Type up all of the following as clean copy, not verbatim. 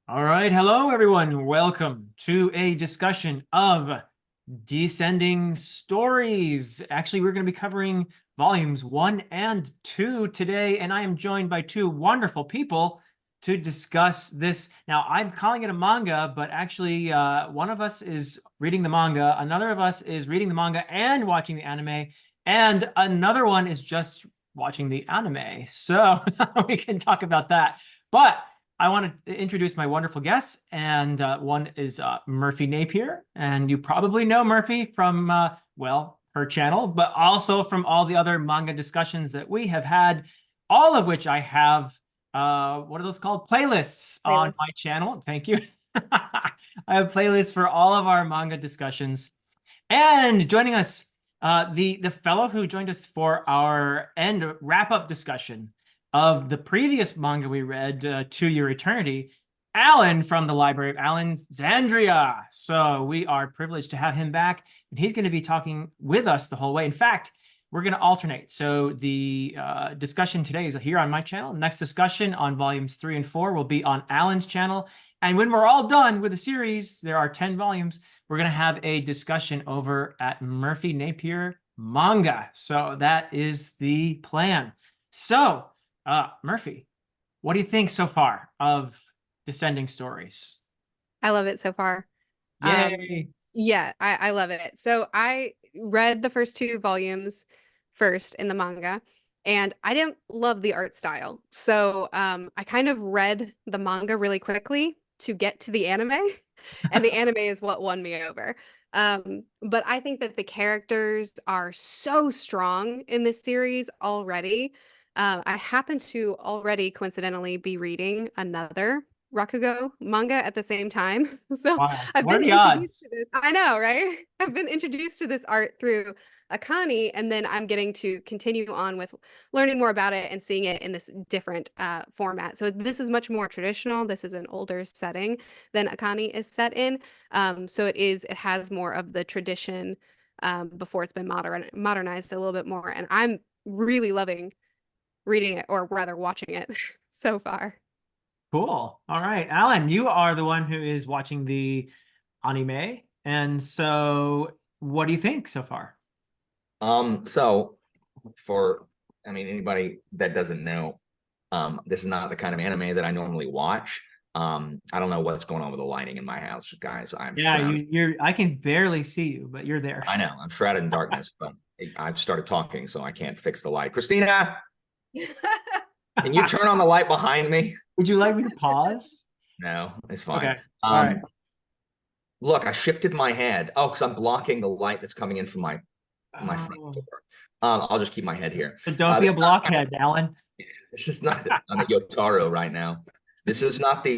All right, hello everyone. Welcome to a discussion of Descending Stories. Actually, we're going to be covering volumes 1 and 2 today, and I am joined by two wonderful people to discuss this. Now, I'm calling it a manga, but actually, one of us is reading the manga, another of us is reading the manga and watching the anime, and another one is just watching the anime. So we can talk about that. But I want to introduce my wonderful guests, and one is Merphy Napier, and you probably know Merphy from, well, her channel, but also from all the other manga discussions that we have had, all of which I have, what are those called? Playlists on Playlist. my channel. Thank you. I have playlists for all of our manga discussions. And joining us, the fellow who joined us for our end wrap-up discussion of the previous manga we read, To Your Eternity, Alan from the Library of Alexandria. So we are privileged to have him back, and he's going to be talking with us the whole way. In fact, we're going to alternate. So the discussion today is here on my channel. Next discussion on volumes 3 and 4 will be on Alan's channel. And when we're all done with the series, there are 10 volumes, we're going to have a discussion over at Merphy Napier Manga. So that is the plan. So, Merphy, what do you think so far of Descending Stories? I love it so far. Um, Yay. yeah, I love it. So I read the first two volumes first in the manga, and I didn't love the art style. So I kind of read the manga really quickly to get to the anime, and the anime is what won me over. But I think that the characters are so strong in this series already. I happen to already coincidentally be reading another Rakugo manga at the same time. So Wow. I've What are been the introduced odds? to this. I know, right? I've been introduced to this art through Akane, and then I'm getting to continue on with learning more about it and seeing it in this different format. So this is much more traditional. This is an older setting than Akane is set in. So it has more of the tradition before it's been modernized a little bit more. And I'm really loving reading it, or rather watching it so far. Cool. All right. Alan, you are the one who is watching the anime. And so, what do you think so far? So for anybody that doesn't know, this is not the kind of anime that I normally watch. I don't know what's going on with the lighting in my house, guys. I'm Yeah, shrouded. I can barely see you, but you're there. I know I'm shrouded in darkness, but I've started talking, so I can't fix the light. Christina, can you turn on the light behind me? Would you like me to pause? No, it's fine. Okay. All right. Um, Look, I shifted my head. Oh, because I'm blocking the light that's coming in from my front Oh, door. I'll just keep my head here. but don't be This a is not blockhead, Alan. This is not. I'm at Yotaro right now. This is not the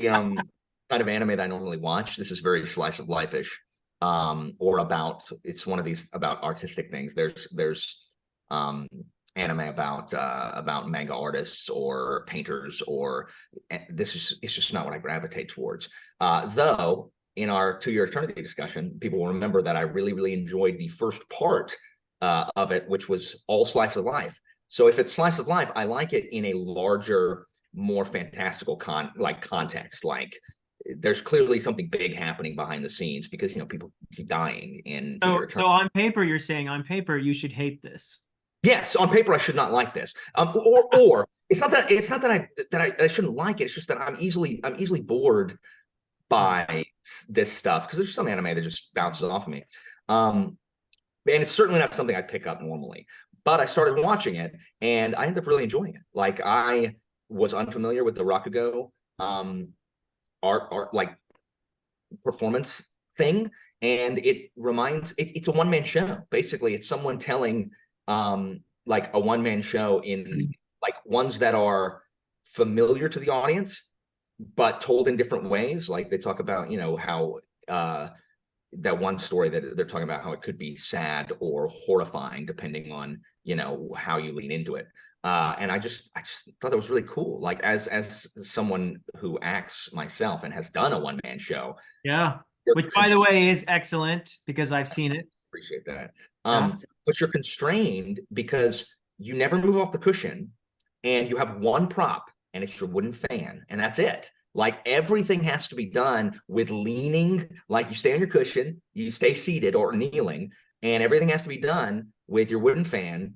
kind of anime that I normally watch. This is very slice of life-ish, or about. It's one of these about artistic things. There's um, anime about manga artists or painters, or this is it's just not what I gravitate towards. Though in our 2 year eternity discussion, people will remember that I really enjoyed the first part of it, which was all slice of life. So if it's slice of life, I like it in a larger, more fantastical context. Like there's clearly something big happening behind the scenes because people keep dying in To Your So Eternity. on paper, you're saying on paper you should hate this. Yes, on paper I should not like this. Or it's not that I shouldn't like it. It's just that I'm easily bored by this stuff because there's some anime that just bounces off of me. And it's certainly not something I pick up normally. But I started watching it, and I ended up really enjoying it. Like I was unfamiliar with the Rakugo art like performance thing, and it's a one man show. Basically, it's someone telling like a one man show in like ones that are familiar to the audience, but told in different ways. Like they talk about how that one story that they're talking about how it could be sad or horrifying depending on how you lean into it. And I just thought that was really cool. Like as someone who acts myself and has done a one man show, Yeah. you're Which, by the way, is excellent because I've seen it. appreciate that. Yeah. But you're constrained because you never move off the cushion, and you have one prop, and it's your wooden fan, and that's it. Like everything has to be done with leaning, like you stay on your cushion, you stay seated or kneeling, and everything has to be done with your wooden fan,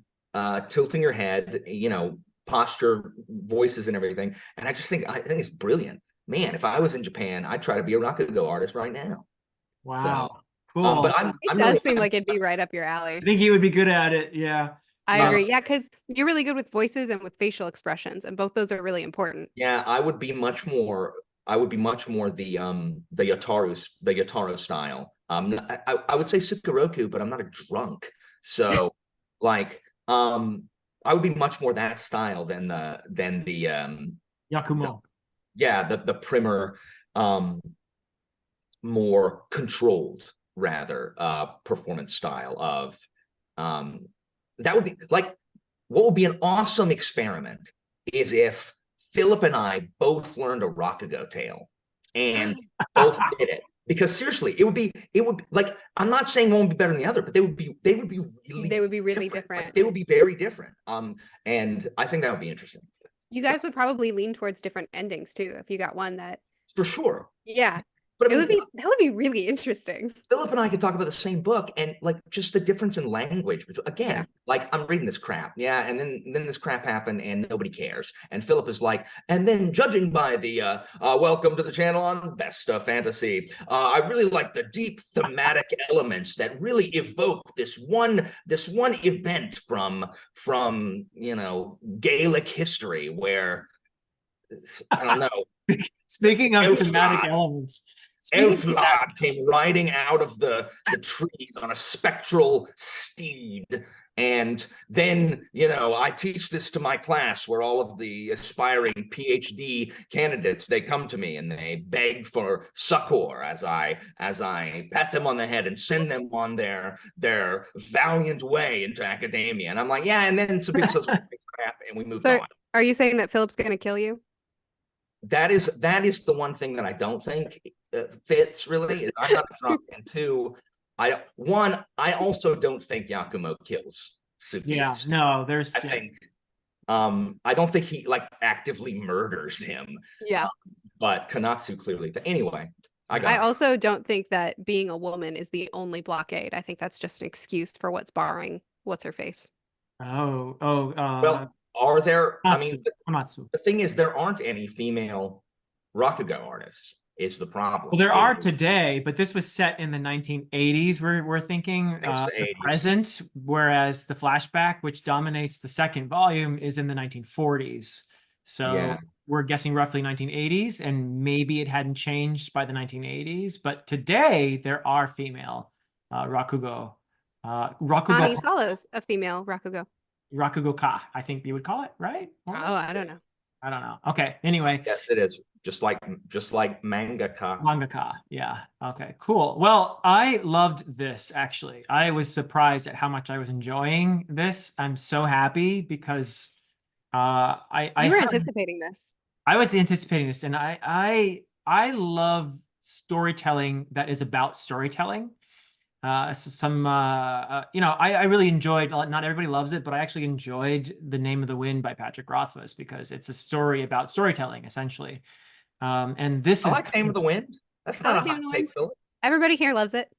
tilting your head, you know, posture, voices, and everything. And I think it's brilliant. Man, if I was in Japan, I'd try to be a Rakugo artist right now. So, Wow. Cool. but It I'm does really, seem like it'd be right up your alley. I think he would be good at it. Yeah. I Uh, agree. Yeah, because you're really good with voices and with facial expressions, and both those are really important. yeah, I would be much more the Yotaro style. I would say Sukaroku, but I'm not a drunk. So like I would be much more that style than the Yakumo. yeah, the primer, um more controlled rather performance style of um that would be like what would be an awesome experiment is if Philip and I both learned a Rakugo tale and both did it. Because seriously, it would be like I'm not saying one would be better than the other, but they would be really They would be really different. Like, different. they would be very different. And I think that would be interesting. You guys would probably lean towards different endings too if you got one that, For sure. yeah, But I it mean, would be that would be really interesting. Philip and I could talk about the same book and like just the difference in language. Again, Yeah. like I'm reading this crap, yeah, and then this crap happened and nobody cares. And Philip is like, and then judging by the welcome to the channel on Best of Fantasy, I really like the deep thematic elements that really evoke this one event from you know Gaelic history where I don't know. Speaking of thematic Elflad. elements, speaking of Elflad came riding out of the trees on a spectral steed. And then, you know, I teach this to my class where all of the aspiring PhD candidates, they come to me and they beg for succor as I pat them on the head and send them on their valiant way into academia. And I'm like, yeah, and then some people say crap and we moved So on. are you saying that Philip's gonna kill you? That is the one thing that I don't think fits really. I'm not a drunk, and two, I also don't think Yakumo kills yeah, Sukiyoshi. no, there's I think I don't think he like actively murders him. Yeah. But Konatsu clearly. Anyway, I got I it. also don't think that being a woman is the only blockade. I think that's just an excuse for what's barring what's her face. Well, are there? I mean, Komatsu. the thing is, there aren't any female Rakugo artists. Is the problem? Well, there are today, but this was set in the 1980s. We're thinking Thanks to the 80s. present, whereas the flashback, which dominates the second volume, is in the 1940s. So Yeah. we're guessing roughly 1980s, and maybe it hadn't changed by the 1980s. But today there are female Rakugo. Rakugo, Nani follows a female Rakugo. Rakugo Ka, I think you would call it, right? Oh, I don't know. I don't know. Okay. Anyway. Yes, it is. Just like mangaka. Mangaka. Yeah. Okay, cool. Well, I loved this actually. I was surprised at how much I was enjoying this. I'm so happy because You were anticipating this. I was anticipating this, and I love storytelling that is about storytelling. You know, I really enjoyed, not everybody loves it, but I actually enjoyed The Name of the Wind by Patrick Rothfuss because it's a story about storytelling essentially. And this I is like Name of the Wind. That's I not like a Name hot of the take, Wind. Philip. Everybody here loves it.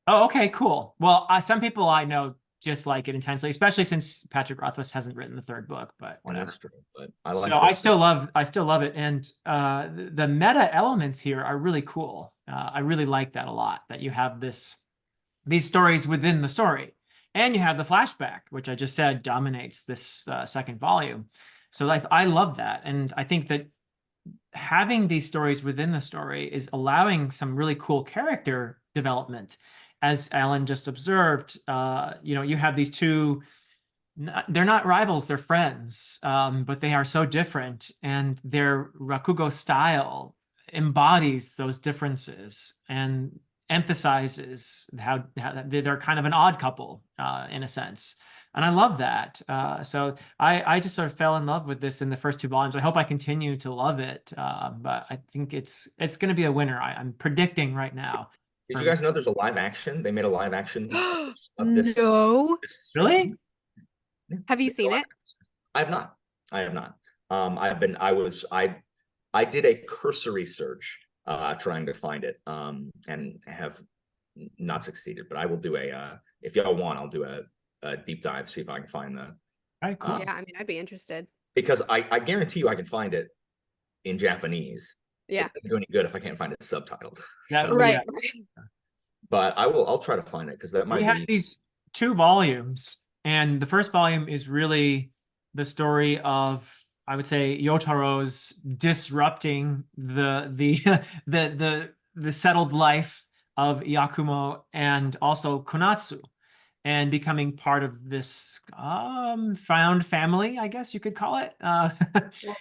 Oh, okay, cool. Well, some people I know just like it intensely, especially since Patrick Rothfuss hasn't written the third book, but whatever. That's true, but I like So I still love it. And the meta elements here are really cool. I really like that a lot, that you have these stories within the story. And you have the flashback, which I just said dominates this second volume. So I love that. And I think that having these stories within the story is allowing some really cool character development. As Alan just observed, you know, you have these two, they're not rivals, they're friends, but they are so different, and their Rakugo style embodies those differences and emphasizes how they're kind of an odd couple in a sense. And I love that. So I just sort of fell in love with this in the first two volumes. I hope I continue to love it, but I think it's going to be a winner. I'm predicting right now. Did you guys know there's a live action? They made a live action of this. No. Really? Have you seen it? I have not. I have not. I did a cursory search trying to find it and have not succeeded, but I will do if y'all want, I'll do a deep dive, see if I can find the All right, cool. Yeah, I mean, I'd be interested. because I guarantee you I can find it in Japanese. Yeah. It doesn't do any good if I can't find it subtitled. Yeah, So, Right. but I'll try to find it because that might We had be these 2 volumes, and the first volume is really the story of, I would say, Yotaro's disrupting the settled life of Yakumo and also Konatsu, and becoming part of this found family, I guess you could call it. Well,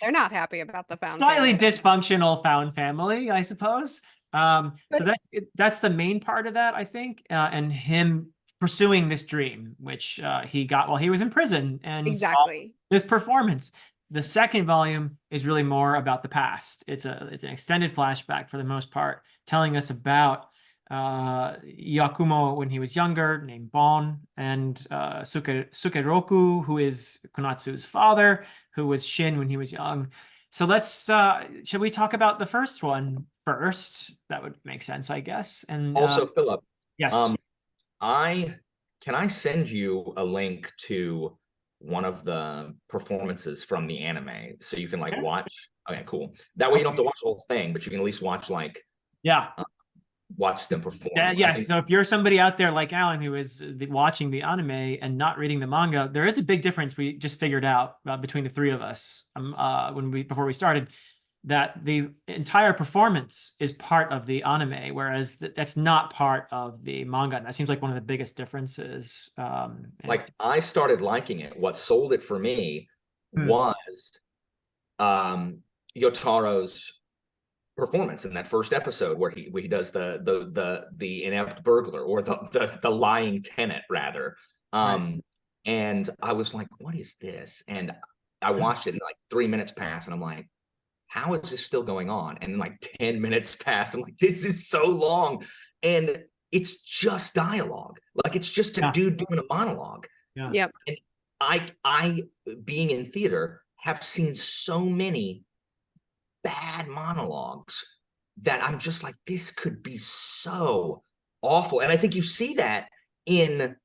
they're not happy about the found Slightly family. dysfunctional found family, I suppose. So that's the main part of that, I think, and him pursuing this dream, which he got while he was in prison, and saw Exactly. this performance. The second volume is really more about the past. It's an extended flashback for the most part, telling us about Yakumo when he was younger, named Bon, and Sukeroku, who is Konatsu's father, who was Shin when he was young. So let's should we talk about the first one first? That would make sense, I guess. And also Philip. yes. I send you a link to one of the performances from the anime so you can like watch. Okay, cool. That way you don't have to watch the whole thing, but you can at least watch like watch them perform. Yes. So if you're somebody out there like Alan who is watching the anime and not reading the manga, there is a big difference we just figured out between the three of us before we started, that the entire performance is part of the anime, whereas that's not part of the manga. And that seems like one of the biggest differences. Like I started liking it. What sold it for me was Yotaro's performance in that first episode where he does the inept burglar, or the lying tenant rather. And I was like, what is this? And I watched it, and like 3 minutes passed, and I'm like, how is this still going on? And like 10 minutes passed. I'm like, this is so long. And it's just dialogue. Like it's just a dude doing a monologue. Yeah. Yep. And I being in theater have seen so many bad monologues that I'm just like, this could be so awful. And I think you see that in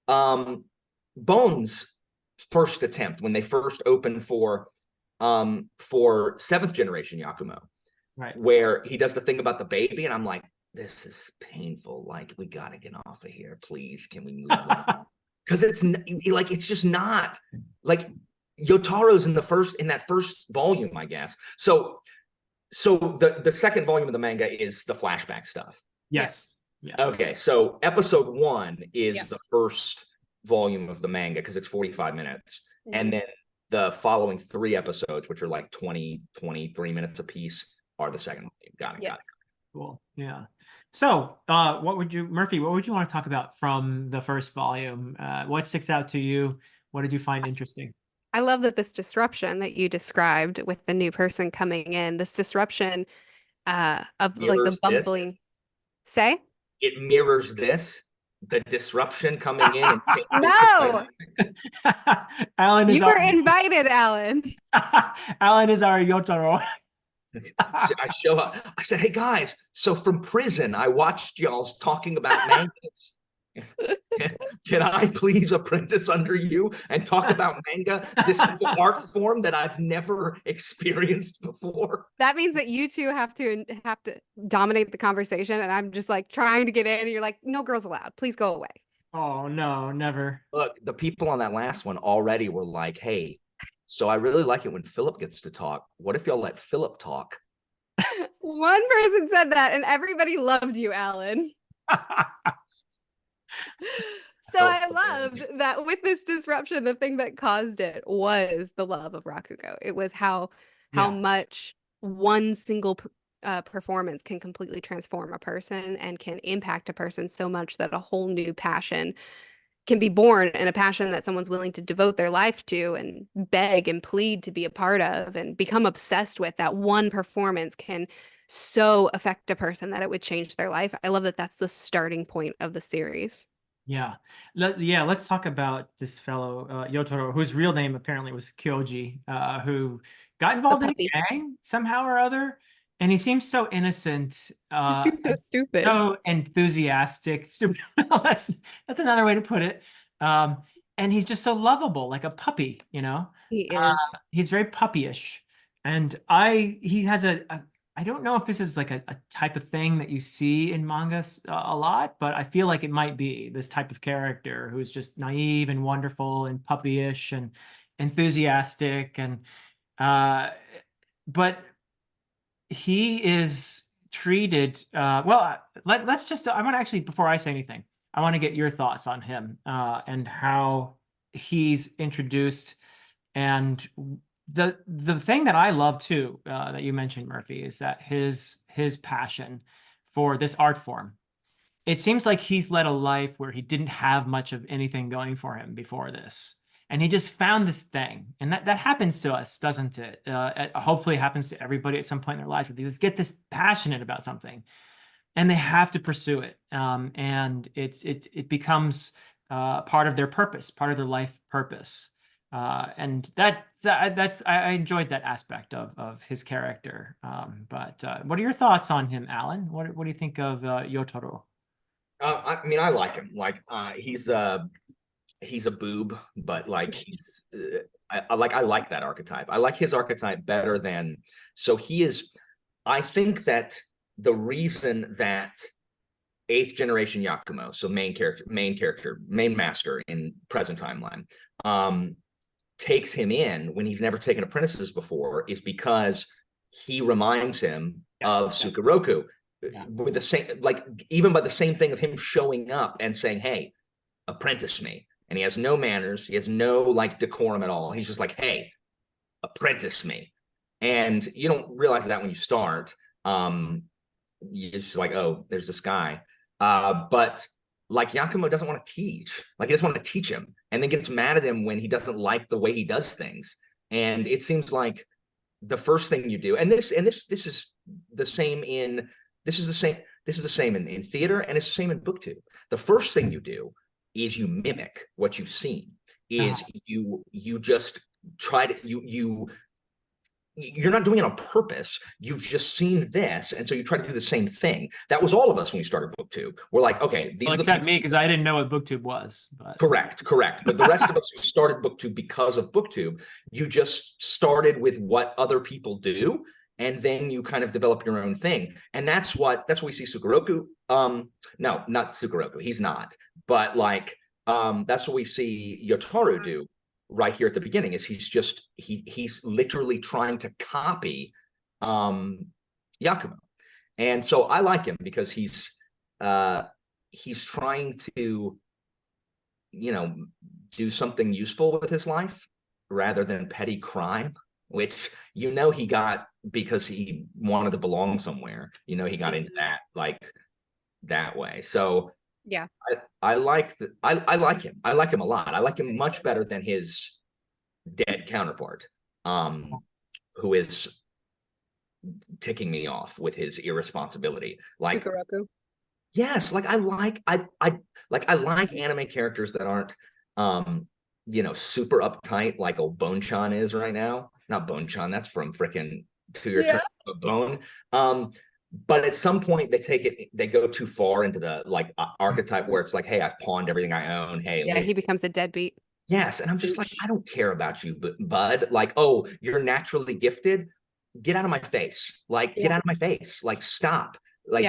Bones' first attempt when they first opened for seventh generation Yakumo, right, where he does the thing about the baby, and I'm like, this is painful. Like, we gotta get off of here, please. Can we move on? Because it's like, it's just not like Yotaro's in that first volume, I guess. So the second volume of the manga is the flashback stuff. Yes. Yeah. Okay. So episode 1 is the first volume of the manga because it's 45 minutes. And then the following 3 episodes, which are like 23 minutes apiece, are the second volume. Got it. Cool. Yeah. So Merphy, what would you want to talk about from the first volume? What sticks out to you? What did you find interesting? I love that this disruption that you described with the new person coming in, this disruption of like the bumbling. Say? It mirrors this, the disruption coming in. No! Alan is you were invited, Alan. Alan is our Yotaro. I show up. I said, hey guys, so from prison, I watched y'all's talking about mangas. Can I please apprentice under you and talk about manga, this art form that I've never experienced before? That means that you two have to dominate the conversation, and I'm just like trying to get in, and you're like, no girls allowed. Please go away. Oh no, never. Look, the people on that last one already were like, hey, so I really like it when Philip gets to talk. What if y'all let Philip talk? One person said that, and everybody loved you, Alan. So I loved that with this disruption, the thing that caused it was the love of Rakugo. It was how much one single performance can completely transform a person and can impact a person so much that a whole new passion can be born, and a passion that someone's willing to devote their life to and beg and plead to be a part of and become obsessed with. That one performance can so affect a person that it would change their life. I love that that's the starting point of the series. Yeah. Yeah, let's talk about this fellow, Yotaro, whose real name apparently was Kyoji, who got The involved in puppy. a gang somehow or other. And he seems so innocent, It seems so and stupid. so enthusiastic. Stupid. Well, that's another way to put it. Um, and he's just so lovable, like a puppy, you know? He is. He's very puppyish. And he has I don't know if this is like a type of thing that you see in mangas a lot, but I feel like it might be this type of character who's just naive and wonderful and puppyish and enthusiastic and uh but he is treated well let's just I want to actually before I say anything, I want to get your thoughts on him and how he's introduced. And the thing that I love too, that you mentioned, Merphy, is that his passion for this art form. It seems like he's led a life where he didn't have much of anything going for him before this. And he just found this thing. And that happens to us, doesn't it? Hopefully it happens to everybody at some point in their lives where they just get this passionate about something and they have to pursue it. And it becomes part of their purpose, part of their life purpose. And that's I enjoyed that aspect of his character. But what are your thoughts on him, Alan? What do you think of Yotaro? I mean, I like him. Like, he's a boob, but like I like that archetype. I like his archetype better than. So he is. I think that the reason that eighth generation Yakumo, so main master in present timeline, takes him in when he's never taken apprentices before is because he reminds him of Sukaroku. Yeah. With the same, like, even by the same thing of him showing up and saying, "Hey, apprentice me," and he has no manners, he has no like decorum at all. He's just like, "Hey, apprentice me," and you don't realize that when you start. You're just like, "Oh, there's this guy," but like Yakumo doesn't want to teach, like he doesn't want to teach him, and then gets mad at him when he doesn't like the way he does things. And it seems like the first thing you do, and this is the same in this is the same in theater, and it's the same in booktube. The first thing you do is you mimic what you've seen. Is you just try to you're not doing it on purpose. You've just seen this, and so you try to do the same thing. That was all of us when we started booktube. We're like, okay, these Well, are the except people. me, because I didn't know what booktube was. But Correct. But the rest of us who started booktube because of booktube, you just started with what other people do, and then you kind of develop your own thing. And that's what we see Sukaroku. No, not Sukaroku. He's not. But like, that's what we see Yotaro do right here at the beginning. Is he's literally trying to copy Yakumo, and so I like him because he's trying to, do something useful with his life rather than petty crime, which he got because he wanted to belong somewhere. He got into that like that way. So Yeah. I like I like him. I like him a lot. I like him much better than his dead counterpart, who is ticking me off with his irresponsibility. Like, Sukaroku. yes, like I like anime characters that aren't super uptight like old Bone-chan is right now. Not Bone-chan, that's from freaking To Your Turn, but Bone. But at some point they go too far into the like archetype where it's like, hey, I've pawned everything I own. Hey, Yeah, he becomes a deadbeat. yes, and I'm just like, I don't care about you, bud. Like, oh, you're naturally gifted. Get out of my face. Like, get out of my face. Like, stop. Like,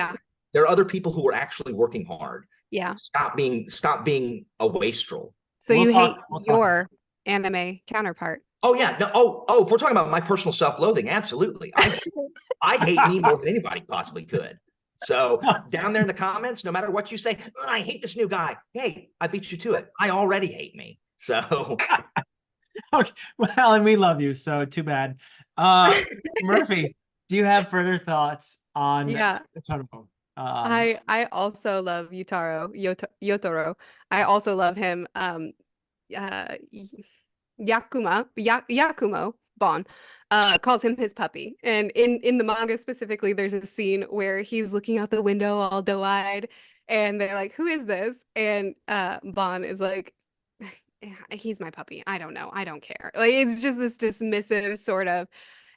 there are other people who are actually working hard. Yeah. Stop being a wastrel. So you hate your anime counterpart. Oh yeah, no. Oh, if we're talking about my personal self-loathing, absolutely. I hate me more than anybody possibly could. So down there in the comments, no matter what you say, I hate this new guy. Hey, I beat you to it. I already hate me. So okay, well, and we love you, so too bad. Merphy, do you have further thoughts on Yotaro? I also love Yotaro. I also love him. Yakumo Bon calls him his puppy. And in the manga specifically, there's a scene where he's looking out the window all doe-eyed And they're like, who is this? And Bon is like, he's my puppy. I don't know. I don't care. Like it's just this dismissive sort of,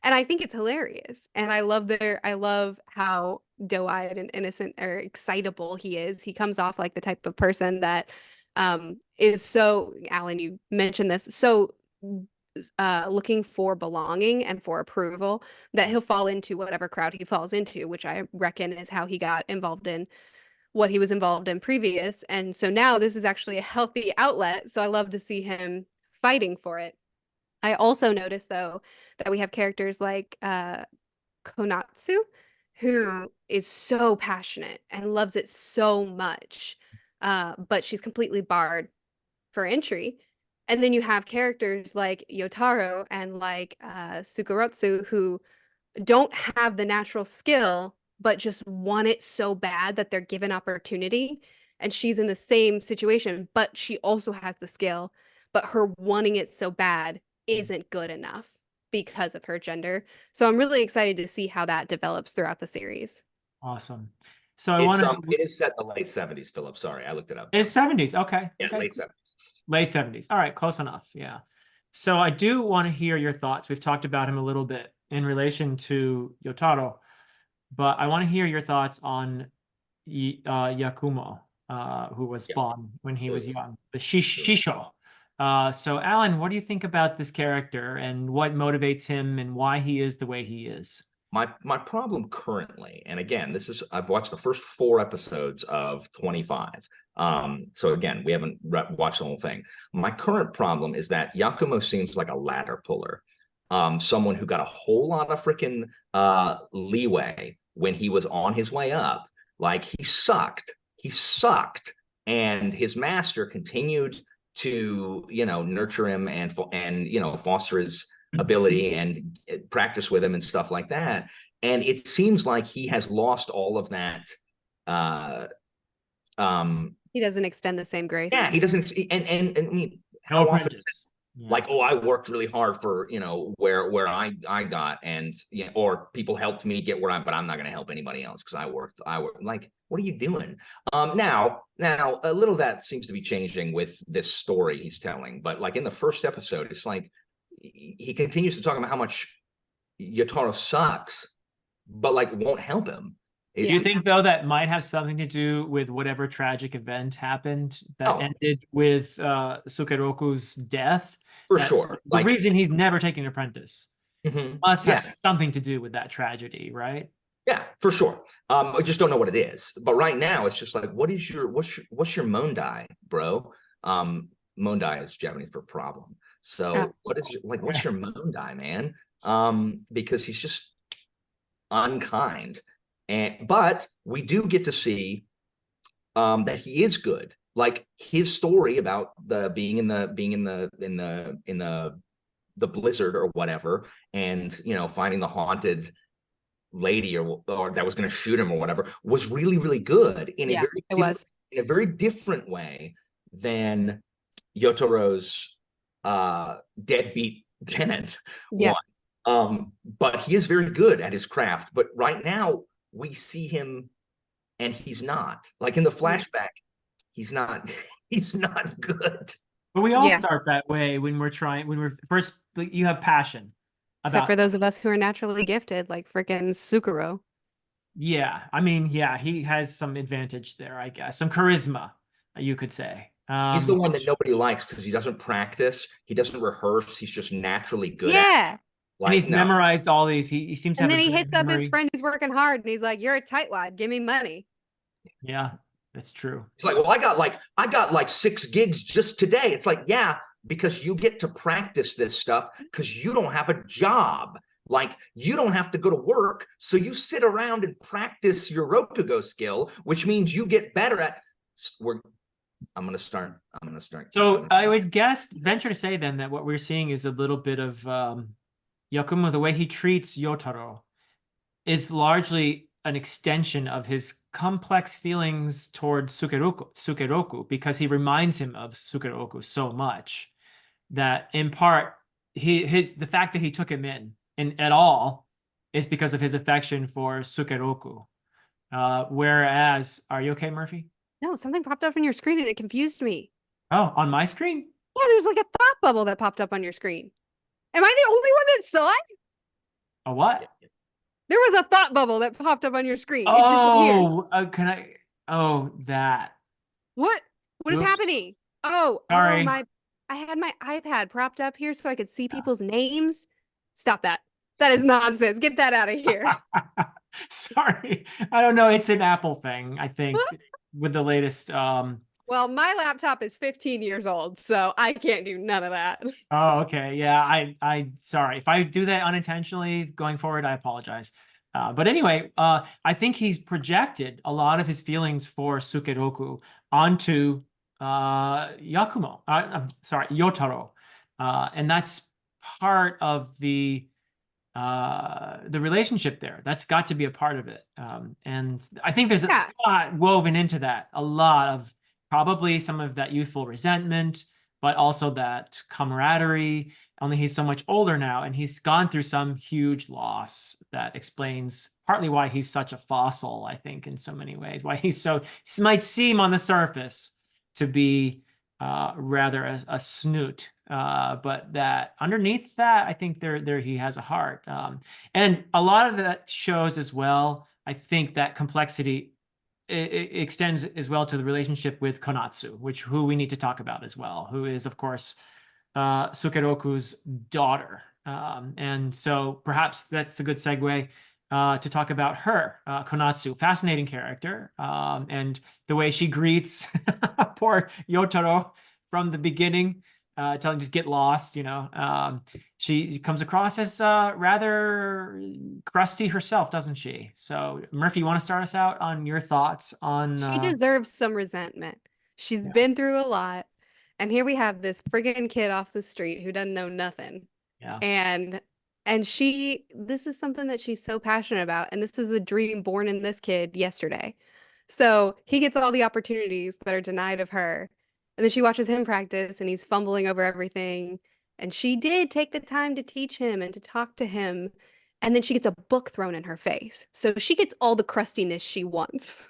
and I think it's hilarious. And I love how doe-eyed and innocent or excitable he is. He comes off like the type of person that is so, Alan, you mentioned this, so looking for belonging and for approval that he'll fall into whatever crowd he falls into, which I reckon is how he got involved in what he was involved in previous. And so now this is actually a healthy outlet. So I love to see him fighting for it. I also noticed, though, that we have characters like Konatsu, who is so passionate and loves it so much, but she's completely barred for entry. And then you have characters like Yotaro and like Sukurotsu who don't have the natural skill, but just want it so bad that they're given opportunity. And she's in the same situation, but she also has the skill, but her wanting it so bad isn't good enough because of her gender. So I'm really excited to see how that develops throughout the series. Awesome. So I want to. It is set in the late 70s, Philip. Sorry, I looked it up. It's 70s. Okay. Yeah, Okay. late 70s. Late 70s. All right, close enough. Yeah. So I do want to hear your thoughts. We've talked about him a little bit in relation to Yotaro, but I want to hear your thoughts on Yakumo, who was Bon when he was young, the Shisho. So Alan, what do you think about this character and what motivates him and why he is the way he is? My problem currently, and again, I've watched the first 4 episodes of 25. So again, we haven't watched the whole thing. My current problem is that Yakumo seems like a ladder puller, someone who got a whole lot of freaking leeway when he was on his way up. Like he sucked, and his master continued to nurture him and foster his ability and practice with him and stuff like that. And it seems like he has lost all of that. He doesn't extend the same grace. Yeah, he doesn't. And I mean, how often like, oh, I worked really hard for where I got, and or people helped me get where but I'm not going to help anybody else because I worked. Like, what are you doing? Now a little of that seems to be changing with this story he's telling, but like in the first episode, it's like he continues to talk about how much Yotaro sucks, but like won't help him. Do you think though that might have something to do with whatever tragic event happened that ended with Sukeroku's death? For sure. The reason he's never taken an apprentice must have Yeah. something to do with that tragedy, right? Yeah, for sure. I just don't know what it is. But right now, it's just like, what's your mondai, bro? Mondai is Japanese for problem. So what's your mondai, man? Because he's just unkind. But we do get to see that he is good. Like his story about being in the blizzard or whatever, and finding the haunted lady or that was going to shoot him or whatever was really, really good in a very different way than Yotaro's deadbeat tenant one. But he is very good at his craft. But right now we see him and he's not. Like in the flashback, he's not good. But we all start that way when we're first, you have passion. Except for those of us who are naturally gifted, like freaking Sukuro. Yeah, I mean, yeah, he has some advantage there, I guess. Some charisma, you could say. He's the one that nobody likes because he doesn't practice. He doesn't rehearse. He's just naturally good at it. And he's memorized all these. He seems to have. And then he hits up his friend who's working hard, and he's like, "You're a tightwad. Give me money." Yeah, that's true. It's like, well, I got like 6 gigs just today. It's like, yeah, because you get to practice this stuff because you don't have a job. Like, you don't have to go to work, so you sit around and practice your Rakugo skill, which means you get better at. I'm gonna start. So I would venture to say then that what we're seeing is a little bit of Yakumo. The way he treats Yotaro is largely an extension of his complex feelings toward Sukeroku, because he reminds him of Sukeroku so much that in part the fact that he took him in at all is because of his affection for Sukeroku. Whereas, are you okay, Merphy? No, something popped up on your screen and it confused me. Oh, on my screen? Yeah, there's like a thought bubble that popped up on your screen. Am I the only one that saw it? A what? There was a thought bubble that popped up on your screen. It just appeared. Oh, can I? Oh, that. What? What is Oops. happening? Oh, Sorry. I had my iPad propped up here so I could see Yeah. people's names. Stop that. That is nonsense. Get that out of here. Sorry. I don't know. It's an Apple thing, I think, with the latest. Well, my laptop is 15 years old, so I can't do none of that. Oh, okay. Yeah, sorry. If I do that unintentionally going forward, I apologize. But anyway, I think he's projected a lot of his feelings for Sukeroku onto Yakumo. I'm sorry, Yotaro. And that's part of the relationship there. That's got to be a part of it. And I think there's Yeah. a lot woven into that, a lot of probably some of that youthful resentment, but also that camaraderie. Only he's so much older now, and he's gone through some huge loss that explains partly why he's such a fossil, I think, in so many ways, why he's so, might seem on the surface to be rather a snoot, but that underneath that, I think there he has a heart, and a lot of that shows as well. I think that complexity it extends as well to the relationship with Konatsu, who we need to talk about as well, who is of course Sukeroku's daughter, and so perhaps that's a good segue to talk about her, Konatsu, fascinating character, and the way she greets poor Yotaro from the beginning, telling just get lost, she comes across as rather crusty herself, doesn't she? So Merphy, you want to start us out on your thoughts on She deserves some resentment. She's yeah, been through a lot. And here we have this friggin' kid off the street who doesn't know nothing. yeah. And this is something that she's so passionate about. And this is a dream born in this kid yesterday. So he gets all the opportunities that are denied of her. And then she watches him practice and he's fumbling over everything. And she did take the time to teach him and to talk to him. And then she gets a book thrown in her face. So she gets all the crustiness she wants.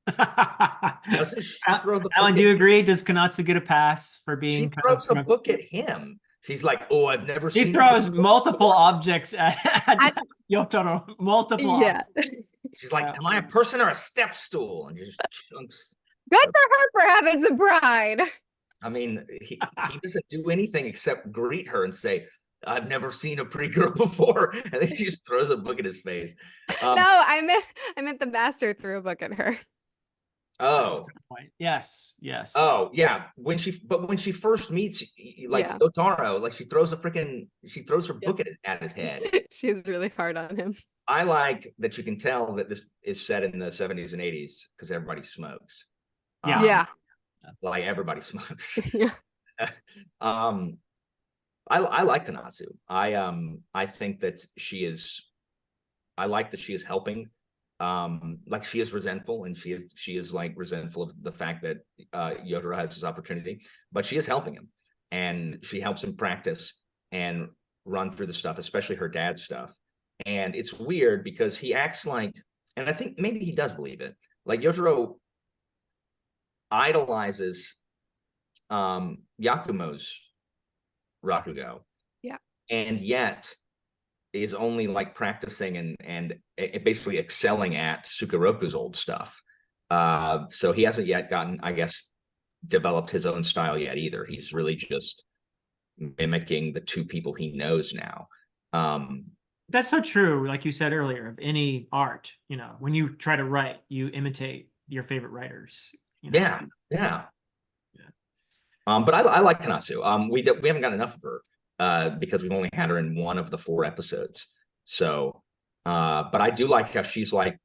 Doesn't she throw the Alan, book do you at agree? Does Konatsu get a pass for She being throws a book at him. She's like, "Oh, I've never He seen." throws multiple objects at Yotaro. Multiple Yeah. objects. She's like, "Am I a person or a step stool?" And just chunks. Good for her for having some pride. I mean, he doesn't do anything except greet her and say, "I've never seen a pretty girl before," and then she just throws a book at his face. No, I meant the master threw a book at her. Oh, Yes, yes. oh, yeah. When she first meets, like Yeah. Otaro, like she throws her book at his head. She is really hard on him. I like that you can tell that this is set in the 70s and 80s because everybody smokes. Yeah. Yeah. Like everybody smokes. Yeah. I like Konatsu. I think that I like that she is helping. Like she is resentful, and she is like resentful of the fact that Yotaro has this opportunity, but she is helping him, and she helps him practice and run through the stuff, especially her dad's stuff. And it's weird because he acts like, and I think maybe he does believe it, like Yotaro idolizes Yakumo's Rakugo. Yeah. And yet is only like practicing and basically excelling at Sukeroku's old stuff. So he hasn't yet gotten, I guess, developed his own style yet either. He's really just mimicking the two people he knows now. That's so true, like you said earlier, of any art, when you try to write, you imitate your favorite writers. Yeah. But I like Konatsu. We haven't got enough of her because we've only had her in one of the 4 episodes. So, but I do like how she's like,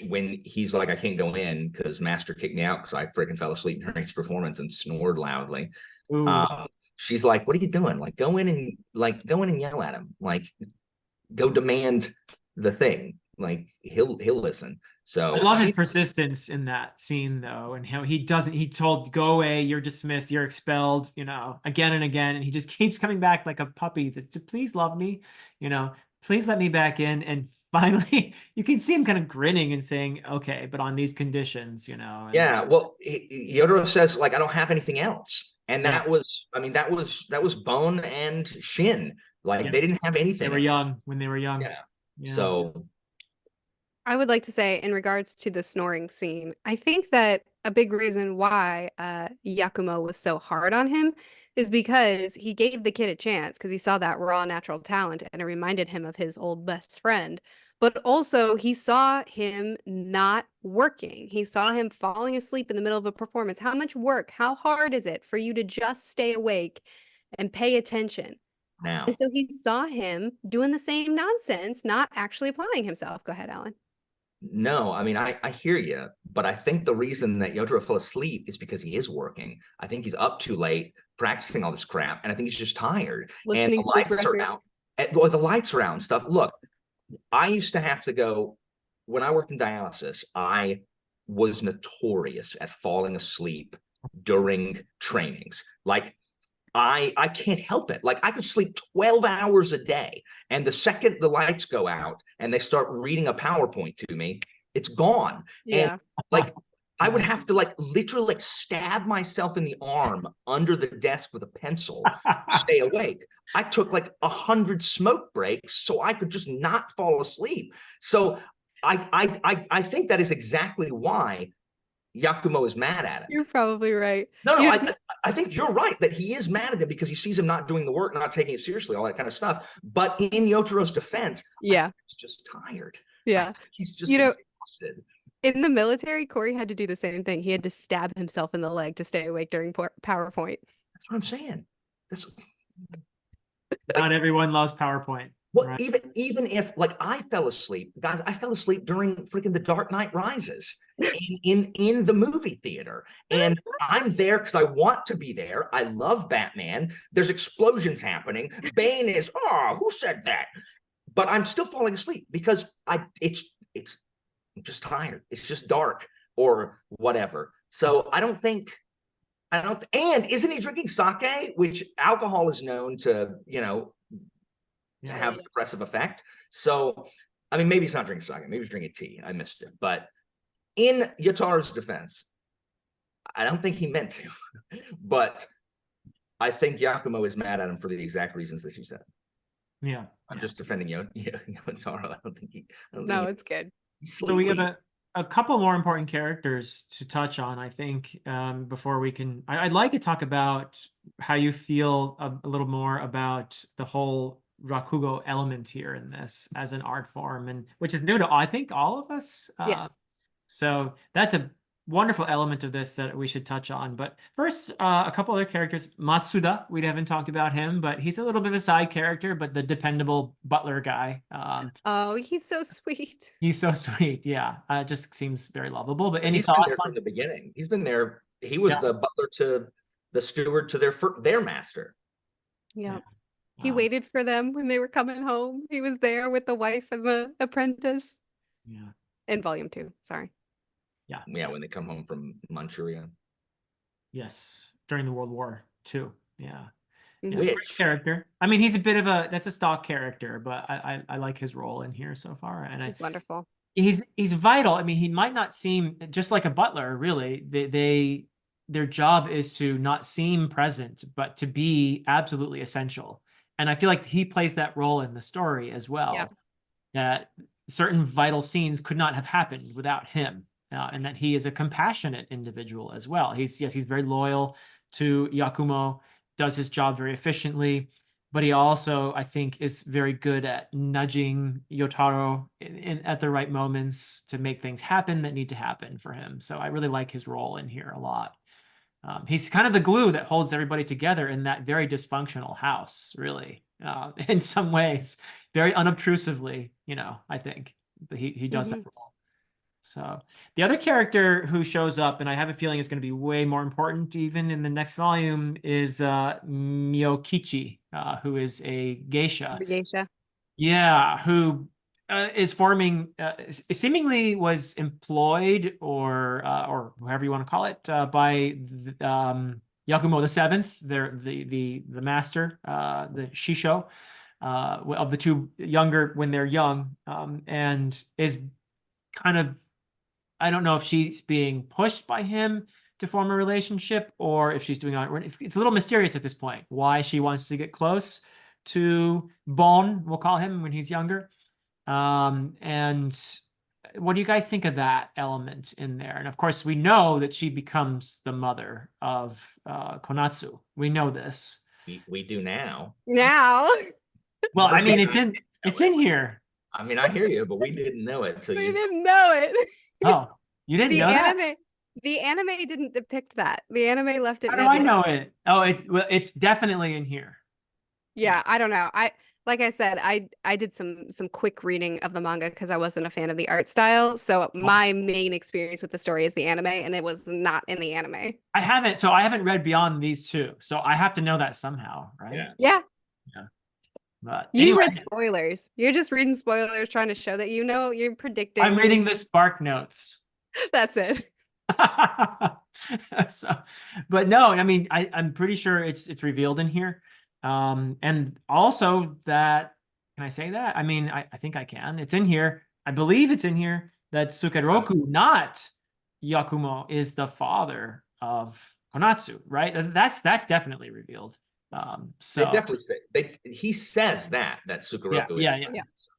when he's like, I can't go in because Master kicked me out because I freaking fell asleep during his performance and snored loudly. She's like, what are you doing? Like, go in and yell at him. Like, go demand the thing. Like, he'll listen. So I love his persistence in that scene, though, and how he told, go away, you're dismissed, you're expelled, again and again. And he just keeps coming back like a puppy that's, please love me, please let me back in. And finally, you can see him kind of grinning and saying, okay, but on these conditions, you know. And Yeah, well, Yotaro says like I don't have anything else, and Yeah. that was, I mean, that was Bone and Shin. Like Yeah. they didn't have They anything were else. young when they were young. Yeah. Yeah. So I would like to say, in regards to the snoring scene, I think that a big reason why Yakumo was so hard on him is because he gave the kid a chance because he saw that raw natural talent and it reminded him of his old best friend. But also, he saw him not working. He saw him falling asleep in the middle of a performance. How much work, how hard is it for you to just stay awake and pay attention? And now, so he saw him doing the same nonsense, not actually applying himself. Go ahead, Alan. no, I mean, I hear you, but I think the reason that Yotaro fell asleep is because he is working. I think he's up too late practicing all this crap, and I think he's just tired. And Listening the to his lights are out. records. Well, the lights are out and stuff. Look, I used to have to go when I worked in dialysis. I was notorious at falling asleep during trainings. Like I can't help it. Like I could sleep 12 hours a day. And the second the lights go out and they start reading a PowerPoint to me, it's gone. And Yeah. like I would have to like literally like stab myself in the arm under the desk with a pencil to stay awake. I took like 100 smoke breaks so I could just not fall asleep. So I think that is exactly why Yakumo is mad at him. You're probably right. No, no, You know, I think you're right that he is mad at him because he sees him not doing the work, not taking it seriously, all that kind of stuff. But in Yotaro's defense, yeah. he's just tired. Yeah. He's just You know, exhausted. in the military, Corey had to do the same thing. He had to stab himself in the leg to stay awake during PowerPoint. That's what I'm saying. That's Not everyone loves PowerPoint. well, Right. even if like I fell asleep, guys, I fell asleep during freaking The Dark Knight Rises in the movie theater, and I'm there because I want to be there. I love Batman. There's explosions happening. Bane is, oh, who said that? But I'm still falling asleep because it's I'm just tired. It's just dark or whatever. So I don't, and isn't he drinking sake, which alcohol is known to, to have a depressive effect. So, I mean, maybe he's not drinking sake. Maybe he's drinking tea. I missed it. But in Yataro's defense, I don't think he meant to. But I think Yakumo is mad at him for the exact reasons that you said. Yeah. I'm just defending Yotaro. I don't think he. No, it's good. So we have a couple more important characters to touch on, I think, before we can. I'd like to talk about how you feel a little more about the whole Rakugo element here in this as an art form, and which is new to I think all of us. Yes. So that's a wonderful element of this that we should touch on. But first, a couple other characters. Matsuda, we haven't talked about him, but he's a little bit of a side character, but the dependable butler guy. Oh, he's so sweet. He's so sweet. Yeah, just seems very lovable. But any He's been thoughts there on? from the beginning. He's been there. He was the butler to the steward to their master. Yeah. Yeah. He Wow. waited for them when they were coming home. He was there with the wife and the apprentice. Yeah. In volume 2. Sorry. Yeah, when they come home from Manchuria. Yes, during the World War II. Yeah. Mhm. Great Which character. I mean, he's a bit of that's a stock character, but I like his role in here so far, and He's wonderful. he's vital. I mean, he might not seem just like a butler, really. Their job is to not seem present, but to be absolutely essential. And I feel like he plays that role in the story as well. Yeah. That certain vital scenes could not have happened without him, and that he is a compassionate individual as well. He's very loyal to Yakumo, does his job very efficiently, but he also, I think, is very good at nudging Yotaro at the right moments to make things happen that need to happen for him. So I really like his role in here a lot. He's kind of the glue that holds everybody together in that very dysfunctional house, really, in some ways, very unobtrusively, I think. But he does that role. So the other character who shows up, and I have a feeling is going to be way more important even in the next volume, is Miyokichi, who is a geisha. The geisha. Yeah, who is forming, seemingly was employed or however you want to call it, by Yakumo the Seventh, the master, the Shisho. of the two younger when they're young, and is kind of, I don't know if she's being pushed by him to form a relationship or if she's doing it. It's a little mysterious at this point why she wants to get close to Bon, we'll call him, when he's younger. And what do you guys think of that element in there? And of course, we know that she becomes the mother of Konatsu. We know this. We do now. Now. Well, I mean, Merphy it's in here. I mean, I hear you, but we didn't know it until We you. didn't know it. Oh, you didn't know that? The anime didn't depict that. The anime left it How do I nebulous. know it? Oh, well, it's definitely in here. Yeah, I don't know. Like I said, I did some quick reading of the manga because I wasn't a fan of the art style. So my main experience with the story is the anime, and it was not in the anime. I haven't read beyond these two, so I have to know that somehow, right? Yeah. Yeah. But You anyway, read spoilers. You're just reading spoilers, trying to show that you know you're predicting. I'm reading the Spark Notes. That's it. So, but no, I mean, I'm pretty sure it's revealed in here. And also that, can I say that? I mean, I think I can. It's in here. I believe it's in here that Sukeroku, not Yakumo, is the father of Konatsu, right? That's definitely revealed. So They definitely say he says that Sukeroku yeah. is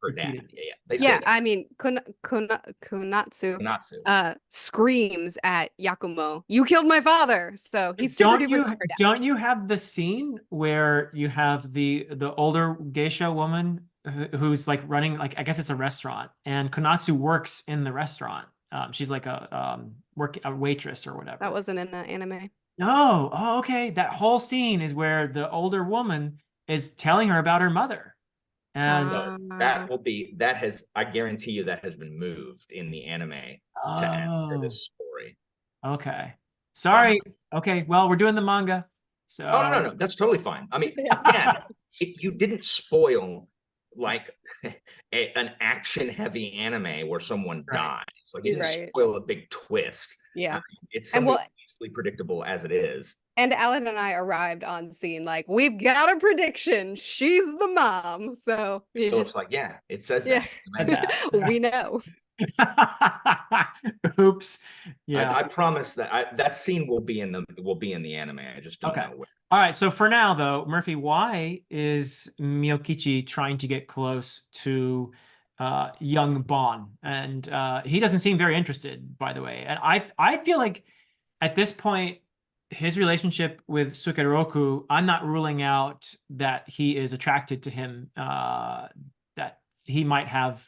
her dad. Yeah. They say Yeah, that. I mean, Konatsu Konatsu. screams at Yakumo, "You killed my father!" So he's super duper love her dad. Don't you have the scene where you have the older geisha woman who's like running, like, I guess it's a restaurant, and Konatsu works in the restaurant. She's like a waitress or whatever. That wasn't in the anime. No. Oh, okay. That whole scene is where the older woman is telling her about her mother. And I guarantee you that has been moved in the anime to enter this story. Okay. Sorry. Okay. Well, we're doing the manga. So no. That's totally fine. I mean, again, you didn't spoil like an action-heavy anime where someone dies. Like you didn't spoil a big twist. Yeah. It's something easily predictable as it is. And Alan and I arrived on scene like, we've got a prediction. She's the mom. So you It's like, yeah, it says that. We know. Oops. Yeah. I promise that that scene will be in the anime. I just don't know where. All right. So for now, though, Merphy, why is Miyokichi trying to get close to young Bon? And he doesn't seem very interested, by the way. And I feel like at this point, his relationship with Sukeroku, I'm not ruling out that he is attracted to him, that he might have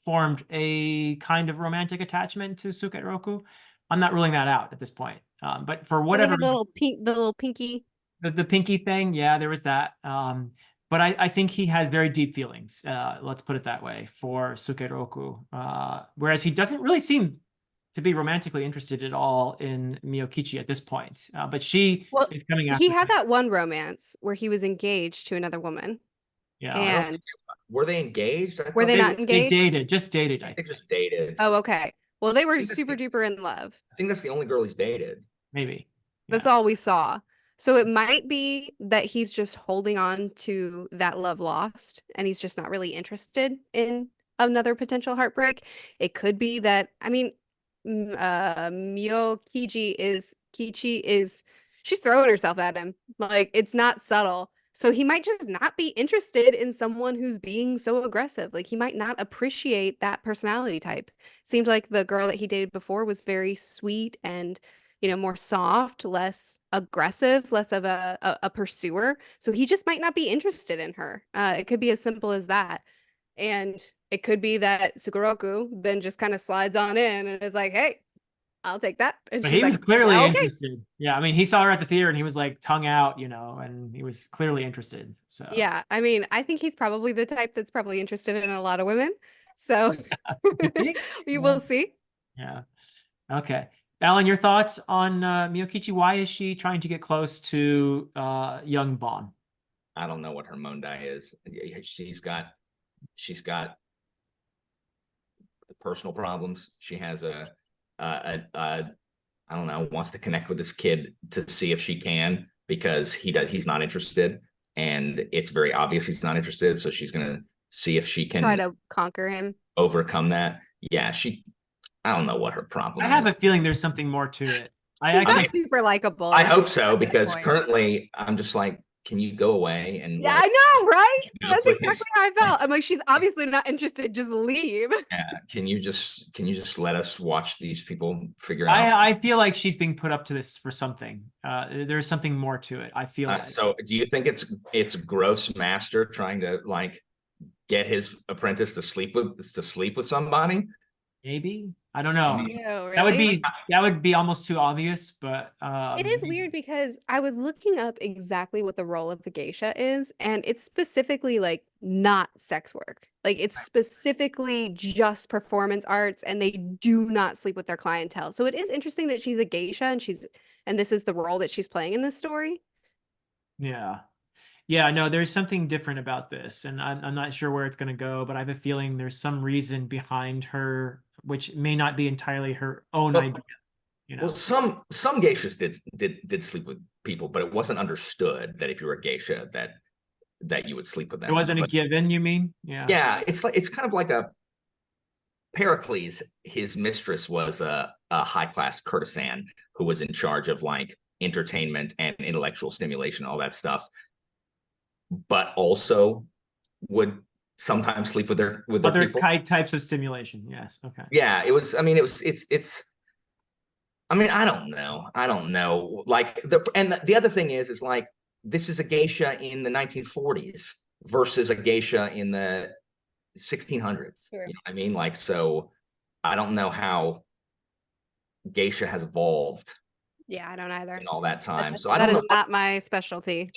formed a kind of romantic attachment to Sukeroku. I'm not ruling that out at this point. But for whatever the little pinky, the pinky thing, yeah, there was that. But I think he has very deep feelings, let's put it that way, for Sukeroku. Whereas he doesn't really seem to be romantically interested at all in Miyokichi at this point. But she is coming after he had him. that one romance where he was engaged to another woman. Yeah. And were they engaged? Were they not engaged? They dated, just dated. I think. They just dated. Oh, okay. Well, they were super duper in love. I think that's the only girl he's dated. Maybe. That's all we saw. So it might be that he's just holding on to that love lost and he's just not really interested in another potential heartbreak. It could be that, I mean, Kichi is she's throwing herself at him. Like, it's not subtle. So he might just not be interested in someone who's being so aggressive. Like, he might not appreciate that personality type. Seemed like the girl that he dated before was very sweet and, you know, more soft, less aggressive, less of a pursuer. So he just might not be interested in her. It could be as simple as that. And it could be that Sukeroku then just kind of slides on in and is like, hey, I'll take that. And but she's he was clearly okay. interested. Yeah, I mean, he saw her at the theater and he was like tongue out, you know, and he was clearly interested. So yeah, I mean, I think he's probably the type that's probably interested in a lot of women. So we will see. Yeah. Okay. Alan, your thoughts on Miyokichi? Why is she trying to get close to young Bon? I don't know what her Mondai is. She's got personal problems. She has I don't know, wants to connect with this kid to see if she can, because he's not interested. and it's very obvious he's not interested. So she's gonna see if she Try can to conquer him. overcome that. Yeah, I don't know what her I problem have is. a feeling there's something more to it. I She's actually not super likable. I hope so, at this because point. currently I'm just like, can you go away and Yeah, let I know, right? go, That's please? exactly how I felt. I'm like, she's obviously not interested. Just leave. Yeah, can you just let us watch these people figure out? I feel like she's being put up to this for something. There's something more to it. I feel like. So do you think it's gross master trying to like get his apprentice to sleep with somebody? Maybe. I don't know. mean, Ew, That would really? be almost too obvious, but It is weird because I was looking up exactly what the role of the geisha is, and it's specifically like not sex work. Like it's specifically just performance arts, and they do not sleep with their clientele. So it is interesting that she's a geisha and this is the role that she's playing in this story. yeah. Yeah, no, there's something different about this, and I'm not sure where it's going to go, but I have a feeling there's some reason behind her, which may not be entirely her own Well, idea, you well, know. some geishas did sleep with people, but it wasn't understood that if you were a geisha that you would sleep with It them. wasn't a But given, you mean? Yeah. yeah, it's kind of like a Pericles. His mistress was a high class courtesan who was in charge of like entertainment and intellectual stimulation, all that stuff, but also would sometimes sleep with their Other people. types of stimulation. Yes. Okay. Yeah, it was. I mean, it's. I mean, I don't know. I don't know. Like the other thing is like this is a geisha in the 1940s versus a geisha in the 1600s. Sure. You know what I mean? Like, so I don't know how geisha has evolved Yeah, I don't either. in all that time. That's, So I that don't is know. not my specialty.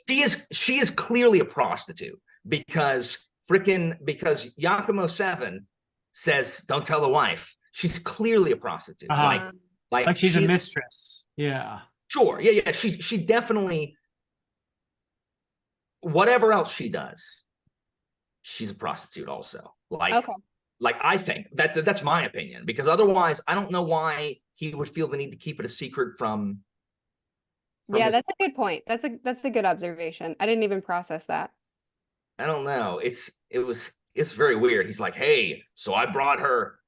She is clearly a prostitute because because Yakumo 7 says don't tell the wife. She's clearly a prostitute. Uh-huh. Like Like she's a she's mistress. Yeah. sure. Yeah. She definitely, whatever else she does, she's a prostitute also. Okay. Like I think that's my opinion, because otherwise I don't know why he would feel the need to keep it a secret from Yeah, his, that's a good point. That's a good observation. I didn't even process that. I don't know. It's very weird. He's like, hey, so I brought her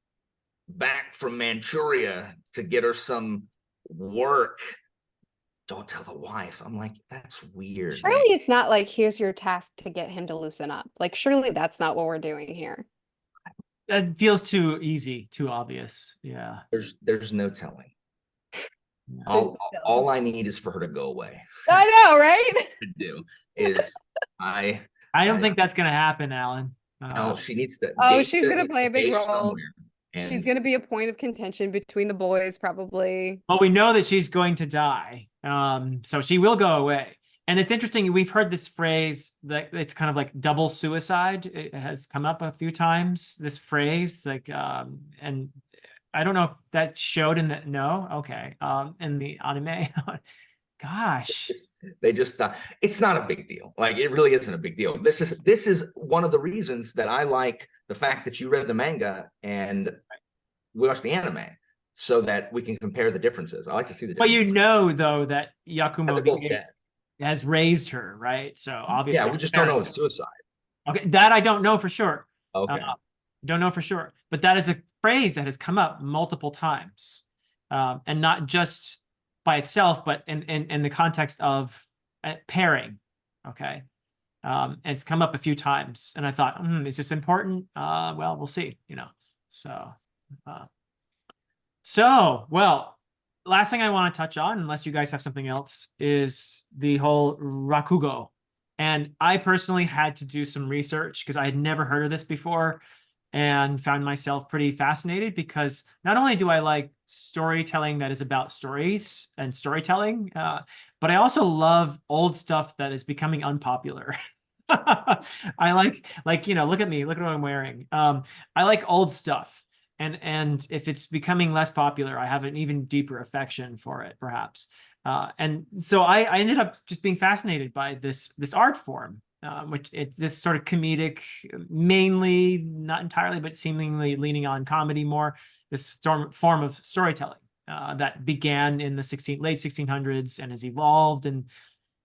back from Manchuria to get her some work. Don't tell the wife. I'm like, that's weird. Surely Man. it's not like here's your task to get him to loosen up. Like surely that's not what we're doing here. That feels too easy, too obvious. Yeah. There's no telling. Yeah. All I need is for her to go away. I know, right? To do is I don't think that's gonna happen, Alan. no, she needs to. Oh, she's Geisha gonna needs play to a big geisha role. somewhere. She's And gonna be a point of contention between the boys, probably. Well, we know that she's going to die. So she will go away. And it's interesting, we've heard this phrase that it's kind of like double suicide. It has come up a few times, this phrase, like and I don't know if that showed in the no, okay. In the anime. Gosh. they just it's not a big deal. Like it really isn't a big deal. This is one of the reasons that I like the fact that you read the manga and we watched the anime, so that we can compare the differences. I like to see the But differences. you know, though, that They're Yakumo both the dead. has raised her, right? So obviously, Yeah, we just don't know it's suicide. Okay, that I don't know for sure. Okay. Don't know for sure, but that is a phrase that has come up multiple times, and not just by itself, but in the context of pairing. Okay, and it's come up a few times, and I thought, is this important? Well, we'll see. You know, so. Well, last thing I want to touch on, unless you guys have something else, is the whole Rakugo. And I personally had to do some research because I had never heard of this before and found myself pretty fascinated because not only do I like storytelling that is about stories and storytelling, but I also love old stuff that is becoming unpopular. I like, look at me, look at what I'm wearing. I like old stuff. And if it's becoming less popular, I have an even deeper affection for it, perhaps. And so I ended up just being fascinated by this art form, which it's this sort of comedic, mainly, not entirely, but seemingly leaning on comedy more, this form of storytelling that began in the late 1600s and has evolved. And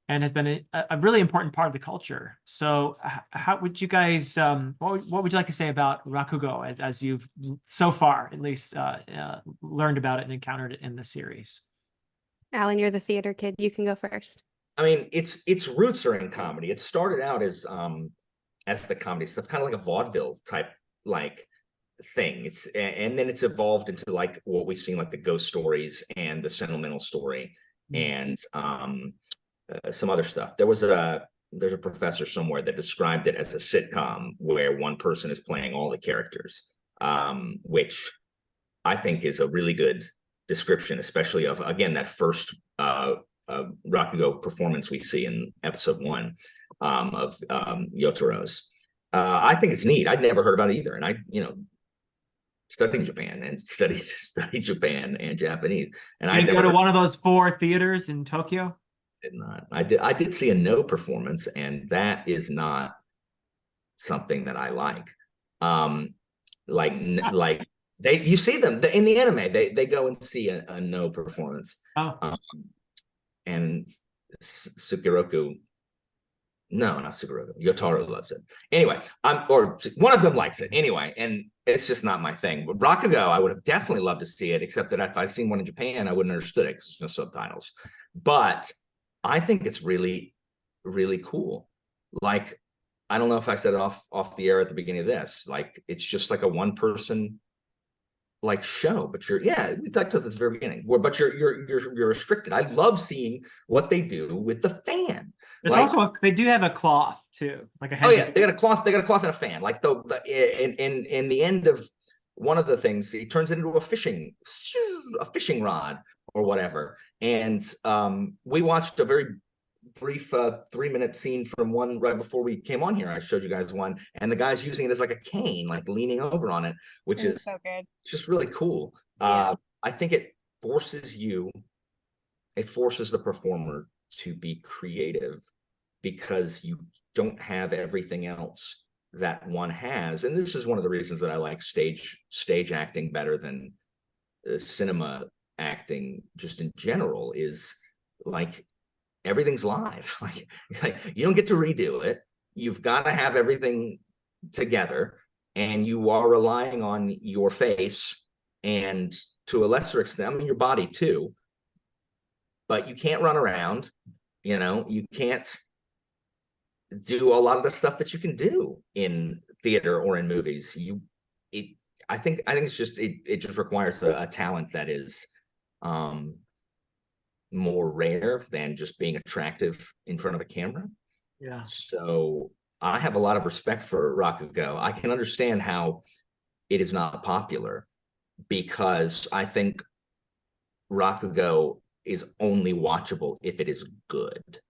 and has been a really important part of the culture. So how would you guys, what would you like to say about Rakugo as you've so far at least learned about it and encountered it in the series? Alan, you're the theater kid. You can go first. I mean, its roots are in comedy. It started out as the comedy stuff, kind of like a vaudeville type like thing. And then it's evolved into like what we've seen, like the ghost stories and the sentimental story and some other stuff. There's a professor somewhere that described it as a sitcom where one person is playing all the characters, which I think is a really good description, especially of, again, that first Rakugo performance we see in episode 1 of Yotaro's. I think it's neat. I'd never heard about it either, and I, studied Japan and studied Japan and Japanese, and I go to one of those 4 theaters in Tokyo. Did not. I did see a no performance, and that is not something that I like. Like you see them in the anime. They go and see a no performance. Oh. And Sukiroku, no, not Sukiroku, Yotaro loves it. Anyway, or one of them likes it anyway, and it's just not my thing. But Rakugo, I would have definitely loved to see it, except that if I'd seen one in Japan, I wouldn't have understood it because there's no subtitles. But I think it's really, really cool. Like, I don't know if I said it off the air at the beginning of this. Like, it's just like a one-person like show, but we talked about this at the very beginning. But you're restricted. I love seeing what they do with the fan. There's also they do have a cloth too, like a head. Oh yeah, they got a cloth. They got a cloth and a fan. Like in the end of one of the things, he turns it into a fishing rod or whatever. And we watched a very brief 3-minute scene from one right before we came on here. I showed you guys one, and the guy's using it as like a cane, like leaning over on it, which is so good. It's just really cool. Yeah. I think it forces the performer to be creative because you don't have everything else that one has. And this is one of the reasons that I like stage acting better than cinema acting just in general, is like everything's live. Like you don't get to redo it. You've got to have everything together, and you are relying on your face and to a lesser extent, I mean, your body too. But you can't run around, you can't do a lot of the stuff that you can do in theater or in movies. I think it's just it just requires a talent that is more rare than just being attractive in front of a camera. Yeah. So I have a lot of respect for Rakugo. I can understand how it is not popular, because I think Rakugo is only watchable if it is good.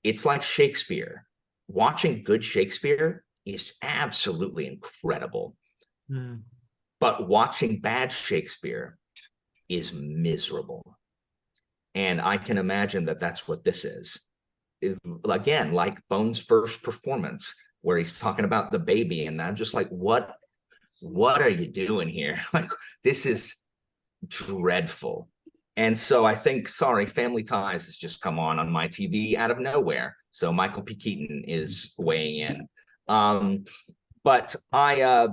It's like Shakespeare. Watching good Shakespeare is absolutely incredible. But watching bad Shakespeare is miserable. And I can imagine that that's what this is. Again, like Bones' first performance, where he's talking about the baby, and I'm just like, what are you doing here? Like, this is dreadful. And so I think, Family Ties has just come on my TV out of nowhere. So Michael P. Keaton is weighing in. But I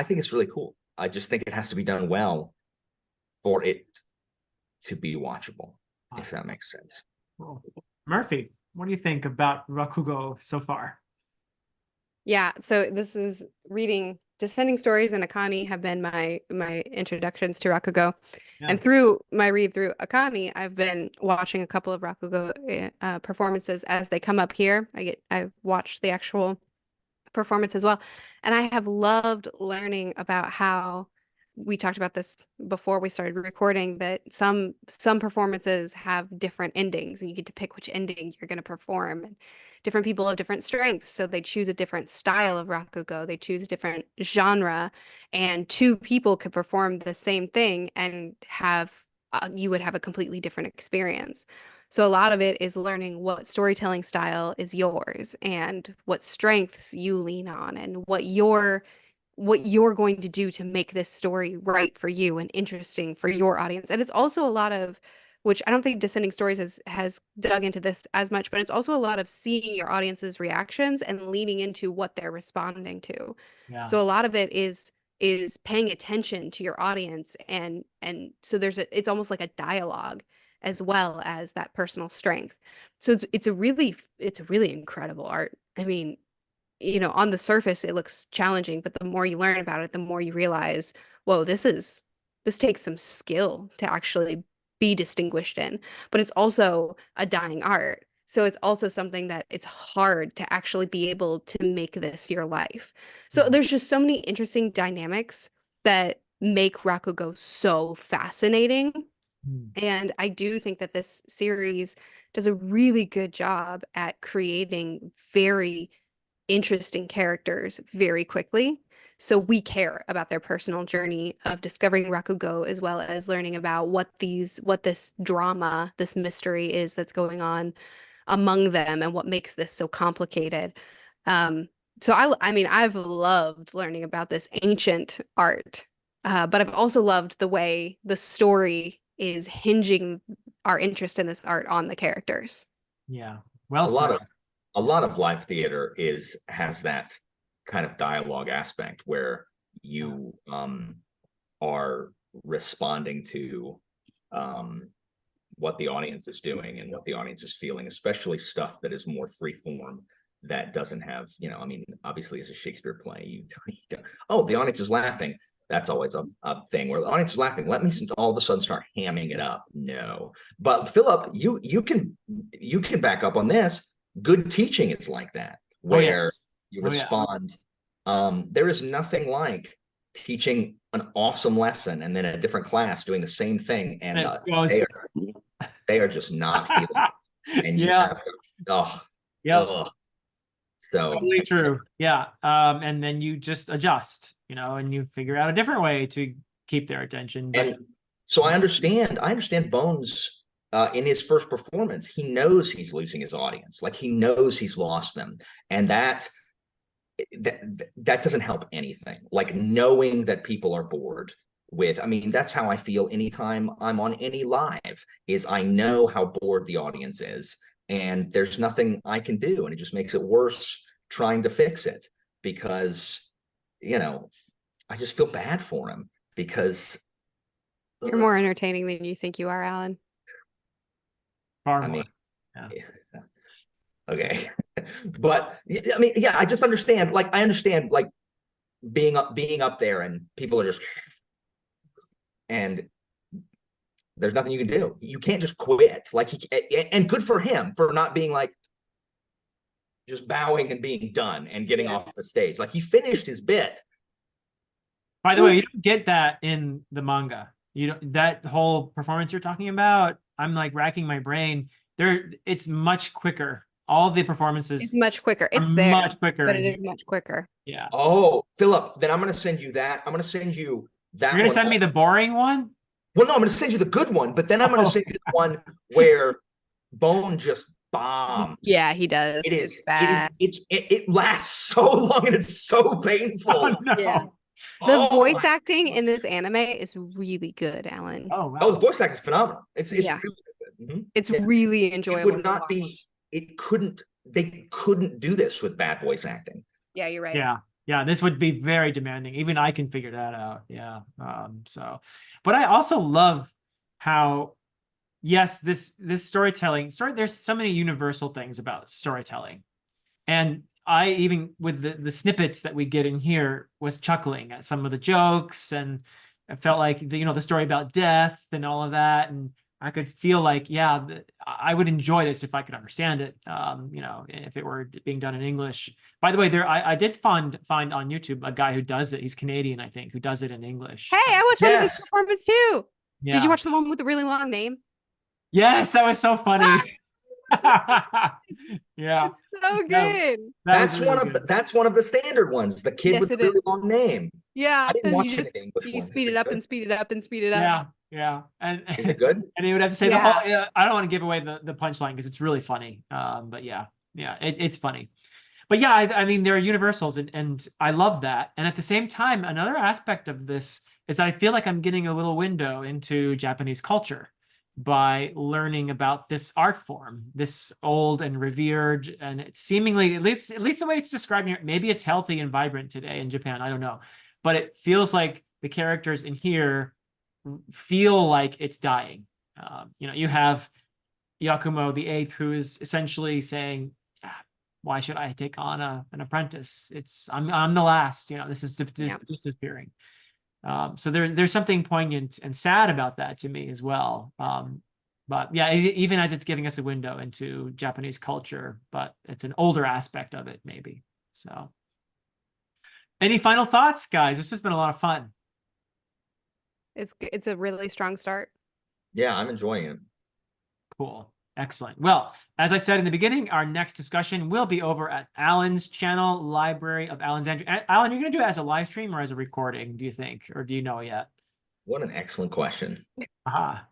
think it's really cool. I just think it has to be done well for it to be watchable, if that makes sense. Cool. Merphy, what do you think about Rakugo so far? Yeah, so this is reading Descending Stories and Akane have been my introductions to Rakugo. Yeah. And through my read through Akane, I've been watching a couple of Rakugo performances as they come up here. I watched the actual performance as well. And I have loved learning about how we talked about this before we started recording, that some performances have different endings, and you get to pick which ending you're going to perform. And different people have different strengths, so they choose a different style of Rakugo. They choose a different genre, and 2 people could perform the same thing and have you would have a completely different experience. So a lot of it is learning what storytelling style is yours and what strengths you lean on and what you're going to do to make this story right for you and interesting for your audience. And it's also a lot of which I don't think Descending Stories has dug into this as much, but it's also a lot of seeing your audience's reactions and leaning into what they're responding to. Yeah. So a lot of it is paying attention to your audience, and so it's almost like a dialogue as well as that personal strength. So it's a really incredible art. I mean, on the surface it looks challenging, but the more you learn about it, the more you realize, whoa, this takes some skill to actually be distinguished in. But it's also a dying art. So it's also something that it's hard to actually be able to make this your life. So there's just so many interesting dynamics that make Rakugo so fascinating. And I do think that this series does a really good job at creating very interesting characters very quickly. So we care about their personal journey of discovering Rakugo, as well as learning about what this drama, this mystery is that's going on among them, and what makes this so complicated. So I mean, I've loved learning about this ancient art, but I've also loved the way the story is hinging our interest in this art on the characters. Yeah. Well a lot said. of a lot of live theater has that kind of dialogue aspect where you are responding to what the audience is doing and what the audience is feeling, especially stuff that is more free form, that doesn't have, I mean, obviously as a Shakespeare play, oh, the audience is laughing. That's always a thing where the audience is laughing. Let me all of a sudden start hamming it up. No, but Philip, you can back up on this. Good teaching is like that, where you respond. There is nothing like teaching an awesome lesson and then a different class doing the same thing, and they are just not feeling it. And you have to, so totally true. Yeah. And then you just adjust, and you figure out a different way to keep their attention. And so I understand Bones in his first performance, he knows he's losing his audience. Like, he knows he's lost them. And that doesn't help anything. Like, knowing that people are bored with, I mean, that's how I feel anytime I'm on any live, is I know how bored the audience is, and there's nothing I can do. And it just makes it worse trying to fix it, because, I just feel bad for him, because you're more entertaining than you think you are, Alan. Far more. Okay. But I mean, yeah, I just understand, like, being up there and people are just, and there's nothing you can do. You can't just quit. Like, and good for him for not being like, just bowing and being done and getting off the stage. Like, he finished his bit. By the way, you don't get that in the manga. That whole performance you're talking about, I'm like racking my brain. It's much quicker. All the performances. It's much quicker. It's there, much quicker, but it is much quicker. Yeah. Oh, Philip, then I'm going to send you that. I'm going to send you that. You're going to send me the boring one? Well, no, I'm going to send you the good one, but then I'm going to send you the one where Bone just bombs. Yeah, he does. It's bad. It lasts so long and it's so painful. Oh, no. Yeah. The voice acting in this anime is really good, Alan. Oh, wow. Oh, the voice acting is phenomenal. It's really good. Mm-hmm. It's really enjoyable. It would not be. They couldn't do this with bad voice acting. Yeah, you're right. Yeah, this would be very demanding. Even I can figure that out. Yeah. But I also love how, yes, this storytelling, there's so many universal things about storytelling. And I, even with the snippets that we get in here, was chuckling at some of the jokes, and I felt like the story about death and all of that, and I could feel like, I would enjoy this if I could understand it. If it were being done in English. By the way, I did find on YouTube a guy who does it. He's Canadian, I think, who does it in English. Hey, I watched one of his performances too. Yeah. Did you watch the one with the really long name? Yes, that was so funny. Yeah, it's so good. That's one of the standard ones. The kid with the really long name. Yeah, I didn't watch anything. You speed it up and speed it up and speed it up. Yeah. And is it good? And he would have to say the whole. I don't want to give away the punchline because it's really funny. But it's funny. But I mean, there are universals, and I love that. And at the same time, another aspect of this is that I feel like I'm getting a little window into Japanese culture. by learning about this art form, this old and revered, and it's seemingly, at least the way it's described here, maybe it's healthy and vibrant today in Japan, I don't know. But it feels like the characters in here feel like it's dying. You know, you have Yakumo the Eighth, who is essentially saying, "Ah, why should I take on an apprentice? I'm the last. You know, this is just disappearing." So there's something poignant and sad about that to me as well. But yeah, even as it's giving us a window into Japanese culture, but it's an older aspect of it, maybe. So, any final thoughts, guys? It's just been a lot of fun. It's a really strong start. Yeah, I'm enjoying it. Cool. Excellent. Well, as I said in the beginning, our next discussion will be over at Alan's channel, Library of Alexandria. Alan, you're going to do it as a live stream or as a recording, do you think? Or do you know yet? What an excellent question. Aha.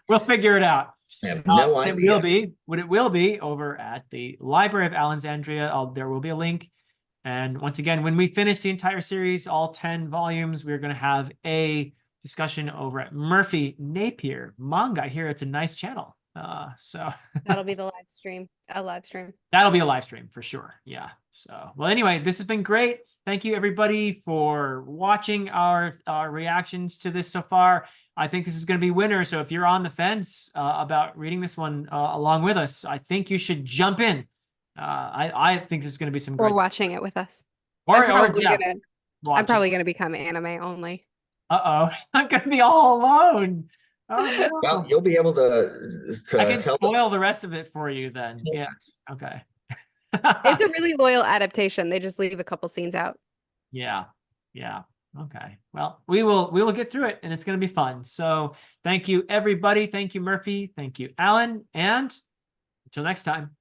We'll figure it out. I have no idea. It will be over at the Library of Alexandria. There will be a link. And once again, when we finish the entire series, all 10 volumes, we're going to have a discussion over at Merphy Napier Manga here. It's a nice channel. So that'll be the live stream. A live stream. That'll be a live stream for sure. Yeah. So, well, anyway, this has been great. Thank you everybody for watching our reactions to this so far. I think this is going to be winner. So if you're on the fence about reading this one along with us, I think you should jump in. I think this is going to be some great. Or watching it with us. I'm probably gonna become anime only. Uh-oh, I'm gonna be all alone. Oh, no. Well, you'll be able to I can spoil the rest of it for you then. Yes. Okay. It's a really loyal adaptation. They just leave a couple scenes out. Yeah. Yeah. Okay. Well, we will get through it and it's going to be fun. So thank you, everybody. Thank you, Merphy. Thank you, Alan. And until next time.